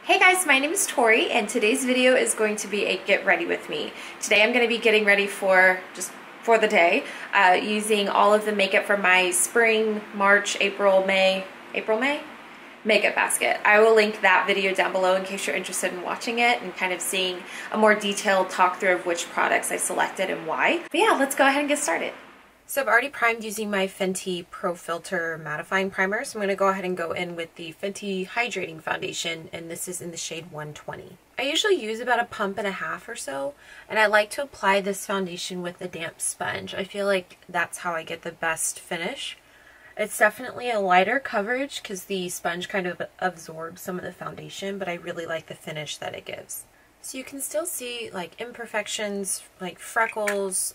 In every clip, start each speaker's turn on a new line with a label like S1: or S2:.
S1: Hey guys, my name is Tori and today's video is going to be a get ready with me. Today I'm going to be getting ready for the day using all of the makeup from my spring, March, April, May makeup basket. I will link that video down below in case you're interested in watching it and kind of seeing a more detailed talk through of which products I selected and why. But yeah, let's go ahead and get started. So I've already primed using my Fenty Pro Filter Mattifying Primer, so I'm going to go ahead and go in with the Fenty Hydrating Foundation, and this is in the shade 120. I usually use about a pump and a half or so, and I like to apply this foundation with a damp sponge. I feel like that's how I get the best finish. It's definitely a lighter coverage because the sponge kind of absorbs some of the foundation, but I really like the finish that it gives. So you can still see like imperfections, like freckles,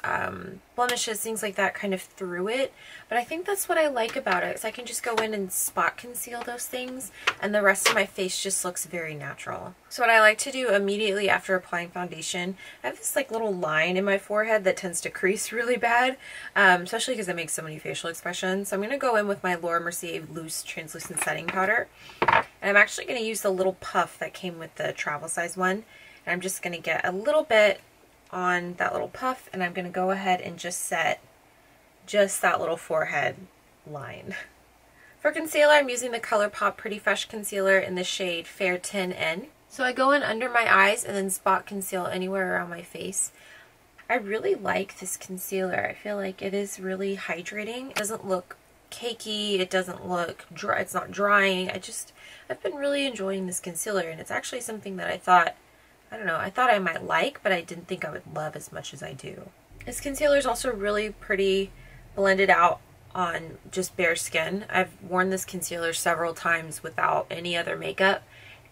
S1: blemishes, things like that kind of through it. But I think that's what I like about it, is I can just go in and spot conceal those things and the rest of my face just looks very natural. So what I like to do immediately after applying foundation, I have this like little line in my forehead that tends to crease really bad, especially because I make so many facial expressions. So I'm going to go in with my Laura Mercier Loose Translucent Setting Powder. And I'm actually going to use the little puff that came with the travel size one. And I'm just going to get a little bit on that little puff, and I'm going to go ahead and just set just that little forehead line. For concealer, I'm using the ColourPop Pretty Fresh Concealer in the shade Fair 10N. So I go in under my eyes and then spot conceal anywhere around my face. I really like this concealer. I feel like it is really hydrating. It doesn't look cakey, it doesn't look dry, it's not drying. I've been really enjoying this concealer, and it's actually something that I thought I might like, but I didn't think I would love as much as I do. This concealer is also really pretty blended out on just bare skin. I've worn this concealer several times without any other makeup,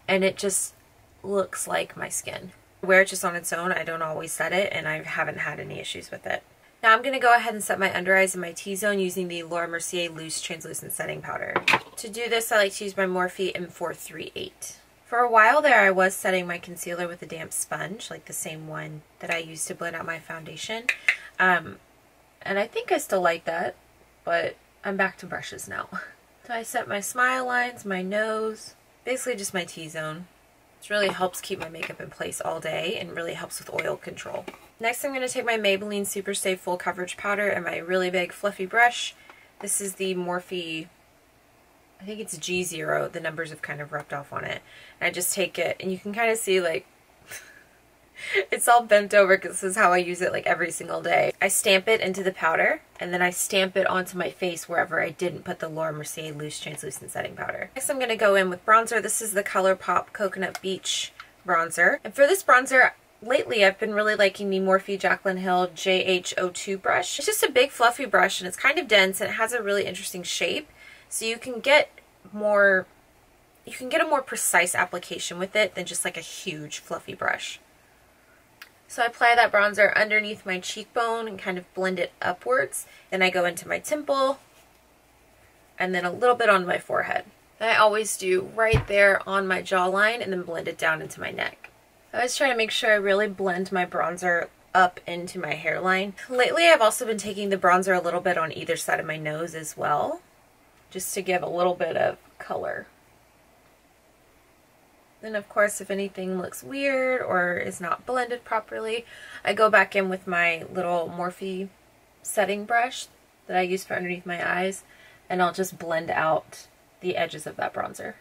S1: and it just looks like my skin. I wear it just on its own. I don't always set it, and I haven't had any issues with it. Now I'm going to go ahead and set my under eyes and my T-zone using the Laura Mercier Loose Translucent Setting Powder. To do this, I like to use my Morphe M438. For a while there, I was setting my concealer with a damp sponge, like the same one that I used to blend out my foundation. And I think I still like that, but I'm back to brushes now. So I set my smile lines, my nose, basically just my T-zone. This really helps keep my makeup in place all day and really helps with oil control. Next, I'm going to take my Maybelline Super Stay Full Coverage Powder and my really big fluffy brush. This is the Morphe, I think it's G0, the numbers have kind of rubbed off on it. And I just take it, and you can kind of see like, it's all bent over because this is how I use it like every single day. I stamp it into the powder, and then I stamp it onto my face wherever I didn't put the Laura Mercier Loose Translucent Setting Powder. Next I'm going to go in with bronzer. This is the ColourPop Coconut Beach bronzer. And for this bronzer, lately I've been really liking the Morphe Jaclyn Hill JH02 brush. It's just a big fluffy brush, and it's kind of dense, and it has a really interesting shape. So you can get a more precise application with it than just like a huge fluffy brush. So I apply that bronzer underneath my cheekbone and kind of blend it upwards. Then I go into my temple and then a little bit on my forehead. And I always do right there on my jawline and then blend it down into my neck. I always try to make sure I really blend my bronzer up into my hairline. Lately I've also been taking the bronzer a little bit on either side of my nose as well, just to give a little bit of color. Then of course, if anything looks weird or is not blended properly, I go back in with my little Morphe setting brush that I use for underneath my eyes, and I'll just blend out the edges of that bronzer.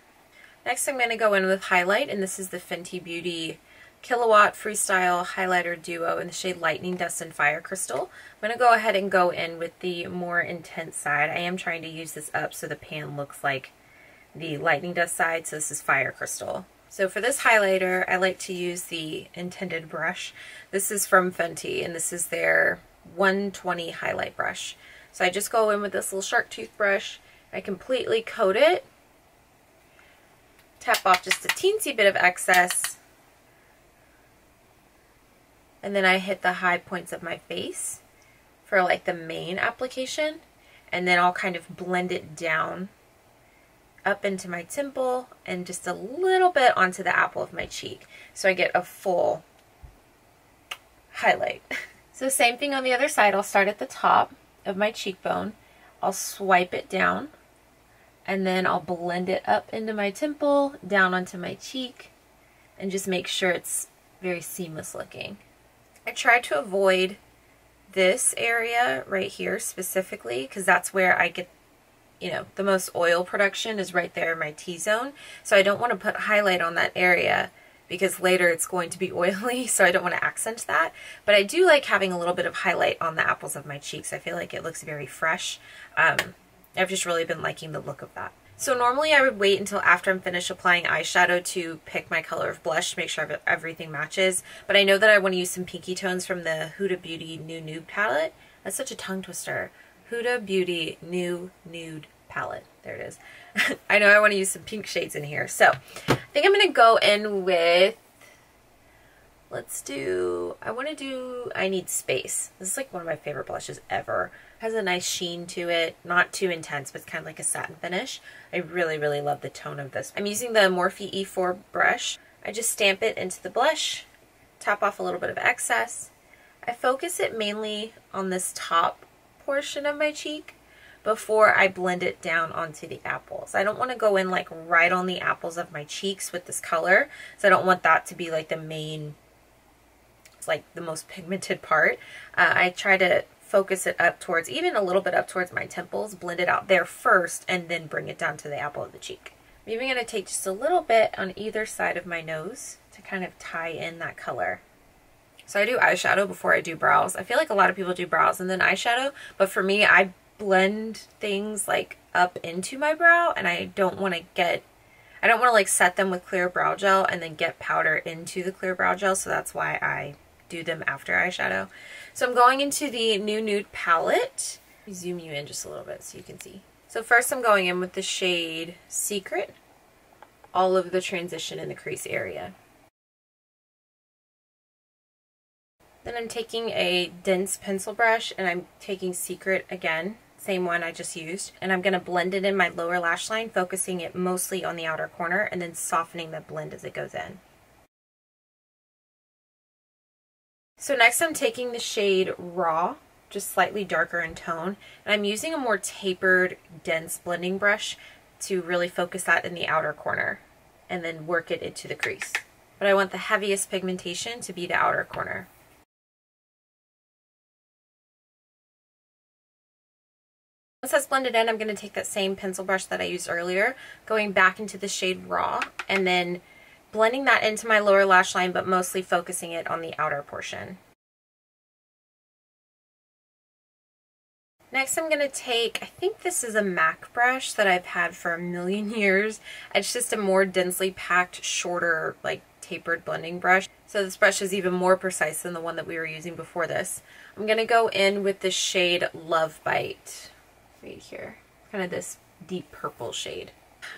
S1: Next I'm going to go in with highlight, and this is the Fenty Beauty Kilowatt Freestyle Highlighter Duo in the shade Lightning Dust and Fire Crystal. I'm going to go ahead and go in with the more intense side. I am trying to use this up so the pan looks like the Lightning Dust side, so this is Fire Crystal. So for this highlighter, I like to use the intended brush. This is from Fenty, and this is their 120 highlight brush. So I just go in with this little shark tooth brush. I completely coat it, tap off just a teensy bit of excess, and then I hit the high points of my face for like the main application, and then I'll kind of blend it down up into my temple and just a little bit onto the apple of my cheek, so I get a full highlight. So same thing on the other side. I'll start at the top of my cheekbone, I'll swipe it down, and then I'll blend it up into my temple, down onto my cheek, and just make sure it's very seamless looking. I try to avoid this area right here specifically because that's where I get, you know, the most oil production is right there in my T-zone. So I don't want to put highlight on that area because later it's going to be oily, so I don't want to accent that. But I do like having a little bit of highlight on the apples of my cheeks. I feel like it looks very fresh. I've just really been liking the look of that. So normally I would wait until after I'm finished applying eyeshadow to pick my color of blush to make sure everything matches. But I know that I want to use some pinky tones from the Huda Beauty New Nude palette. That's such a tongue twister. Huda Beauty New Nude palette. There it is. I know I want to use some pink shades in here. So I think I'm going to go in with, I Need Space. This is like one of my favorite blushes ever. Has a nice sheen to it, not too intense, but it's kind of like a satin finish. I really, really love the tone of this. I'm using the Morphe E4 brush. I just stamp it into the blush, top off a little bit of excess. I focus it mainly on this top portion of my cheek before I blend it down onto the apples. I don't want to go in like right on the apples of my cheeks with this color, so I don't want that to be like the main, it's like the most pigmented part. I try to focus it up towards, even a little bit up towards my temples, blend it out there first, and then bring it down to the apple of the cheek. I'm even going to take just a little bit on either side of my nose to kind of tie in that color. So I do eyeshadow before I do brows. I feel like a lot of people do brows and then eyeshadow, but for me, I blend things like up into my brow, and I don't want to like set them with clear brow gel and then get powder into the clear brow gel, so that's why I do them after eyeshadow. So I'm going into the New Nude palette. Let me zoom you in just a little bit so you can see. So first I'm going in with the shade Secret, all of the transition in the crease area. Then I'm taking a dense pencil brush and I'm taking Secret again, same one I just used, and I'm going to blend it in my lower lash line, focusing it mostly on the outer corner and then softening the blend as it goes in. So next I'm taking the shade Raw, just slightly darker in tone, and I'm using a more tapered, dense blending brush to really focus that in the outer corner and then work it into the crease. But I want the heaviest pigmentation to be the outer corner. Once that's blended in, I'm going to take that same pencil brush that I used earlier, going back into the shade Raw, and then blending that into my lower lash line, but mostly focusing it on the outer portion. Next I'm going to take, I think this is a MAC brush that I've had for a million years. It's just a more densely packed, shorter, like tapered blending brush. So this brush is even more precise than the one that we were using before this. I'm going to go in with the shade Love Bite right here. Kind of this deep purple shade.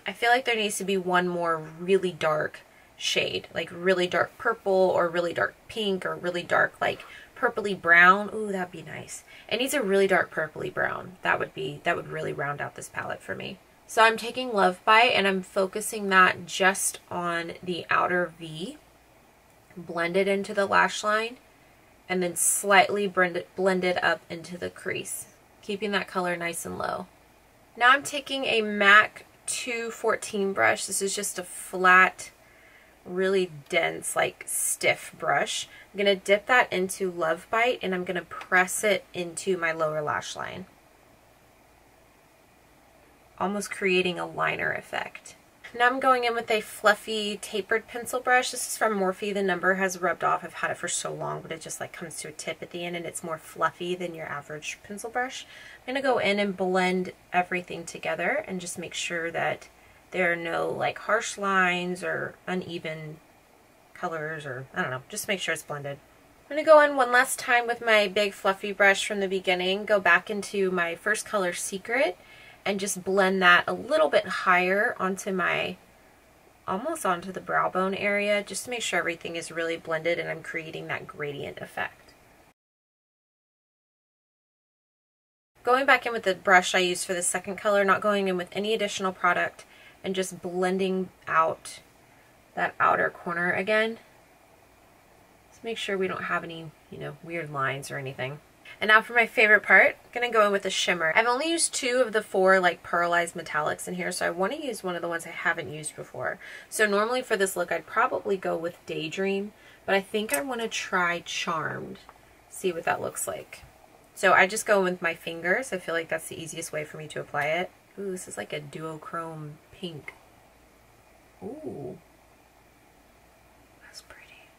S1: I feel like there needs to be one more really dark shade, like really dark purple or really dark pink or really dark like purpley brown. Ooh, that'd be nice. It needs a really dark purpley brown. That would really round out this palette for me. So I'm taking Love Bite and I'm focusing that just on the outer V, blend it into the lash line, and then slightly blend it up into the crease, keeping that color nice and low. Now I'm taking a MAC 214 brush. This is just a flat, really dense, like stiff brush. I'm going to dip that into Love Bite and I'm going to press it into my lower lash line, almost creating a liner effect. Now I'm going in with a fluffy tapered pencil brush. This is from Morphe. The number has rubbed off. I've had it for so long, but it just like comes to a tip at the end and it's more fluffy than your average pencil brush. I'm going to go in and blend everything together and just make sure that there are no like harsh lines or uneven colors, or I don't know, just make sure it's blended. I'm going to go in one last time with my big fluffy brush from the beginning, go back into my first color Secret, and just blend that a little bit higher onto my, almost onto the brow bone area, just to make sure everything is really blended and I'm creating that gradient effect. Going back in with the brush I used for the second color, not going in with any additional product, and just blending out that outer corner again. Just make sure we don't have any, weird lines or anything. And now for my favorite part, I'm going to go in with a shimmer. I've only used 2 of the 4 like pearlized metallics in here, so I want to use one of the ones I haven't used before. So normally for this look I'd probably go with Daydream, but I think I want to try Charmed, see what that looks like. So I just go in with my fingers. I feel like that's the easiest way for me to apply it. Ooh, this is like a duochrome pink. Ooh. That's pretty.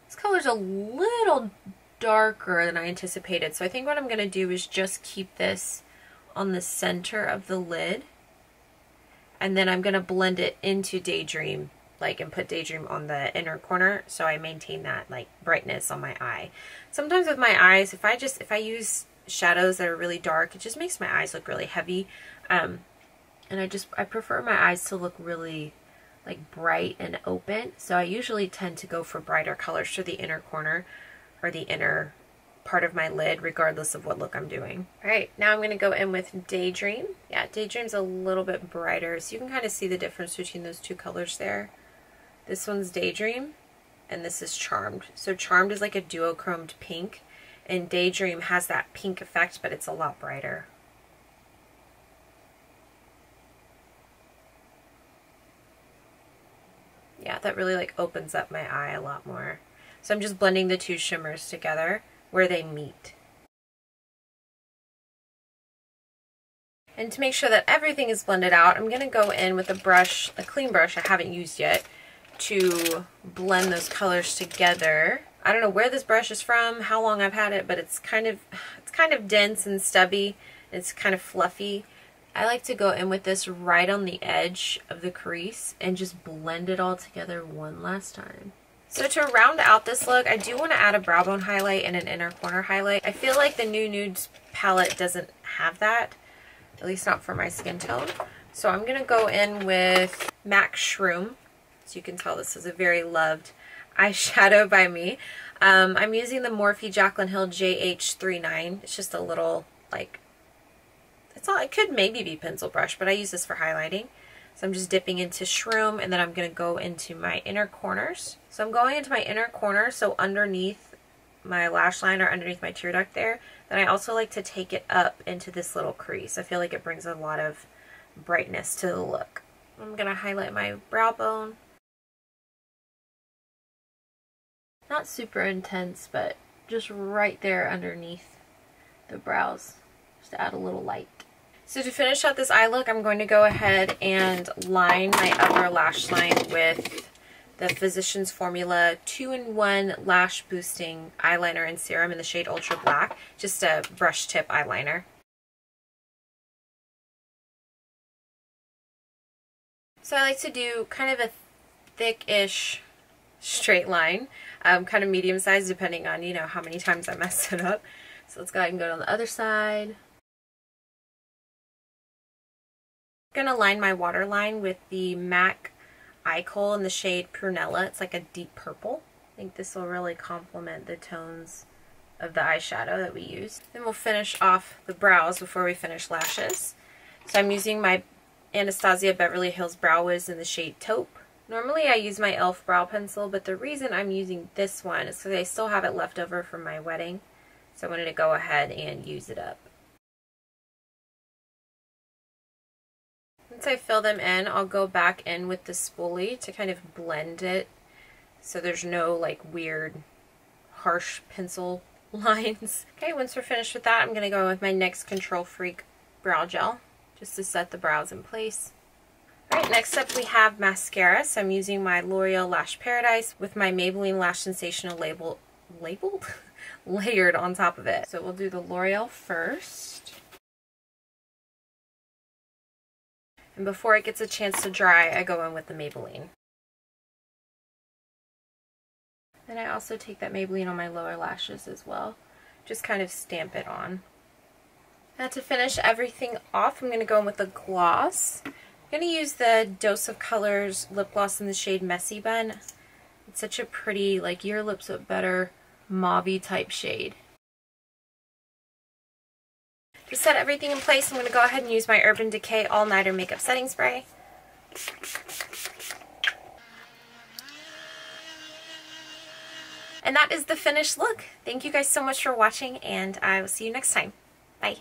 S1: This color's a little darker than I anticipated, so I think what I'm going to do is just keep this on the center of the lid, and then I'm going to blend it into Daydream, like, and put Daydream on the inner corner so I maintain that like brightness on my eye. Sometimes with my eyes, if I use shadows that are really dark, it just makes my eyes look really heavy, and I prefer my eyes to look really like bright and open, so I usually tend to go for brighter colors for the inner corner or the inner part of my lid, regardless of what look I'm doing. Alright, now I'm going to go in with Daydream. Yeah, Daydream's a little bit brighter, so you can kind of see the difference between those 2 colors there. This one's Daydream, and this is Charmed. So Charmed is like a duochromed pink, and Daydream has that pink effect, but it's a lot brighter. Yeah, that really like opens up my eye a lot more. So I'm just blending the 2 shimmers together where they meet. And to make sure that everything is blended out, I'm going to go in with a brush, a clean brush I haven't used yet, to blend those colors together. I don't know where this brush is from, how long I've had it, but it's kind of dense and stubby. It's kind of fluffy. I like to go in with this right on the edge of the crease and just blend it all together one last time. So to round out this look, I do want to add a brow bone highlight and an inner corner highlight. I feel like the new Nudes palette doesn't have that, at least not for my skin tone. So I'm going to go in with MAC Shroom. So you can tell this is a very loved eyeshadow by me. I'm using the Morphe Jaclyn Hill JH39. It's just a little, like, it could maybe be pencil brush, but I use this for highlighting. So I'm just dipping into Shroom, and then I'm going to go into my inner corners. So I'm going into my inner corner, so underneath my lash line or underneath my tear duct there. Then I also like to take it up into this little crease. I feel like it brings a lot of brightness to the look. I'm going to highlight my brow bone. Not super intense, but just right there underneath the brows, just to add a little light. So to finish out this eye look, I'm going to go ahead and line my upper lash line with the Physicians Formula 2-in-1 Lash Boosting Eyeliner and Serum in the shade Ultra Black. Just a brush tip eyeliner. So I like to do kind of a thick-ish straight line, kind of medium size depending on, you know, how many times I mess it up. So let's go ahead and go on the other side. I'm going to line my waterline with the MAC Eye Kohl in the shade Prunella. It's like a deep purple. I think this will really complement the tones of the eyeshadow that we use. Then we'll finish off the brows before we finish lashes. So I'm using my Anastasia Beverly Hills Brow Wiz in the shade Taupe. Normally I use my e.l.f. brow pencil, but the reason I'm using this one is because I still have it left over from my wedding. So I wanted to go ahead and use it up. Once I fill them in, I'll go back in with the spoolie to kind of blend it so there's no like weird harsh pencil lines. Okay, once we're finished with that, I'm going to go with my NYX Control Freak brow gel just to set the brows in place. Alright, next up we have mascara. So I'm using my L'Oreal Lash Paradise with my Maybelline Lash Sensational labeled? Layered on top of it. So we'll do the L'Oreal first. And before it gets a chance to dry, I go in with the Maybelline. Then I also take that Maybelline on my lower lashes as well. Just kind of stamp it on. Now to finish everything off, I'm going to go in with a gloss. I'm going to use the Dose of Colors lip gloss in the shade Messy Bun. It's such a pretty, like, your lips look better, mauve-y type shade. To set everything in place, I'm going to go ahead and use my Urban Decay All Nighter Makeup Setting Spray. And that is the finished look. Thank you guys so much for watching, and I will see you next time. Bye.